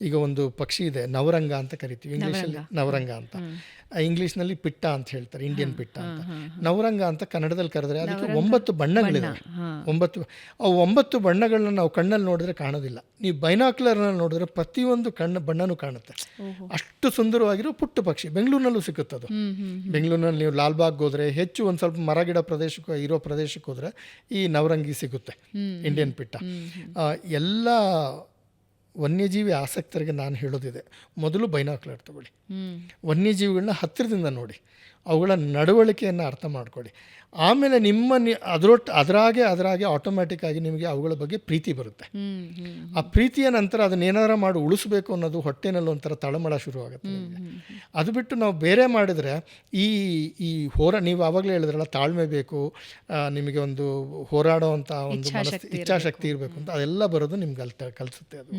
ಈಗ ಒಂದು ಪಕ್ಷಿ ಇದೆ, ನವರಂಗ ಅಂತ ಕರಿತೀವಿ ಇಂಗ್ಲೀಷಲ್ಲಿ, ನವರಂಗ ಅಂತ. ಇಂಗ್ಲೀಷ್ನಲ್ಲಿ ಪಿಟ್ಟ ಅಂತ ಹೇಳ್ತಾರೆ, ಇಂಡಿಯನ್ ಪಿಟ್ಟ ಅಂತ. ನವರಂಗ ಅಂತ ಕನ್ನಡದಲ್ಲಿ ಕರೆದ್ರೆ ಅದಕ್ಕೆ 9 ಬಣ್ಣಗಳಿವೆ. 9 ಬಣ್ಣಗಳನ್ನ ನಾವು ಕಣ್ಣಲ್ಲಿ ನೋಡಿದ್ರೆ ಕಾಣೋದಿಲ್ಲ. ನೀವು ಬೈನಾಕ್ಯುಲರ್ನಲ್ಲಿ ನೋಡಿದ್ರೆ ಪ್ರತಿಯೊಂದು ಬಣ್ಣನೂ ಕಾಣುತ್ತೆ. ಅಷ್ಟು ಸುಂದರವಾಗಿರೋ ಪುಟ್ಟ ಪಕ್ಷಿ. ಬೆಂಗಳೂರಿನಲ್ಲೂ ಸಿಕ್ಕುತ್ತದು. ಬೆಂಗಳೂರಿನಲ್ಲಿ ನೀವು ಲಾಲ್ಬಾಗ್ ಹೋದ್ರೆ, ಹೆಚ್ಚು ಒಂದು ಸ್ವಲ್ಪ ಮರಗಿಡ ಪ್ರದೇಶಕ್ಕೆ ಇರೋ ಪ್ರದೇಶಕ್ಕೆ ಹೋದ್ರೆ ಈ ನವರಂಗಿ ಸಿಗುತ್ತೆ, ಇಂಡಿಯನ್ ಪಿಟ್ಟ. ಎಲ್ಲ ವನ್ಯಜೀವಿ ಆಸಕ್ತರಿಗೆ ನಾನು ಹೇಳೋದಿದೆ, ಮೊದಲು ಬೈನಾಕ್ಯುಲರ್ ತಗೊಳ್ಳಿ, ವನ್ಯಜೀವಿಗಳನ್ನ ಹತ್ತಿರದಿಂದ ನೋಡಿ, ಅವುಗಳ ನಡವಳಿಕೆಯನ್ನು ಅರ್ಥ ಮಾಡ್ಕೊಳ್ಳಿ. ಆಮೇಲೆ ಅದರಾಗೆ ಆಟೋಮ್ಯಾಟಿಕ್ ಆಗಿ ನಿಮಗೆ ಅವುಗಳ ಬಗ್ಗೆ ಪ್ರೀತಿ ಬರುತ್ತೆ. ಆ ಪ್ರೀತಿಯ ನಂತರ ಅದನ್ನೇನಾರ ಮಾಡಿ ಉಳಿಸ್ಬೇಕು ಅನ್ನೋದು ಹೊಟ್ಟೆನಲ್ಲಿ ಒಂಥರ ತಳಮಳ ಶುರುವಾಗುತ್ತೆ ನಿಮಗೆ. ಅದು ಬಿಟ್ಟು ನಾವು ಬೇರೆ ಮಾಡಿದರೆ ಈ ನೀವು ಆವಾಗಲೇ ಹೇಳಿದ್ರಲ್ಲ, ತಾಳ್ಮೆ ಬೇಕು, ನಿಮಗೆ ಒಂದು ಹೋರಾಡೋ ಅಂತ ಒಂದು ಇಚ್ಛಾಶಕ್ತಿ ಇರಬೇಕು ಅಂತ, ಅದೆಲ್ಲ ಬರೋದು ನಿಮ್ಗೆ ಕಲಿಸುತ್ತೆ ಅದು.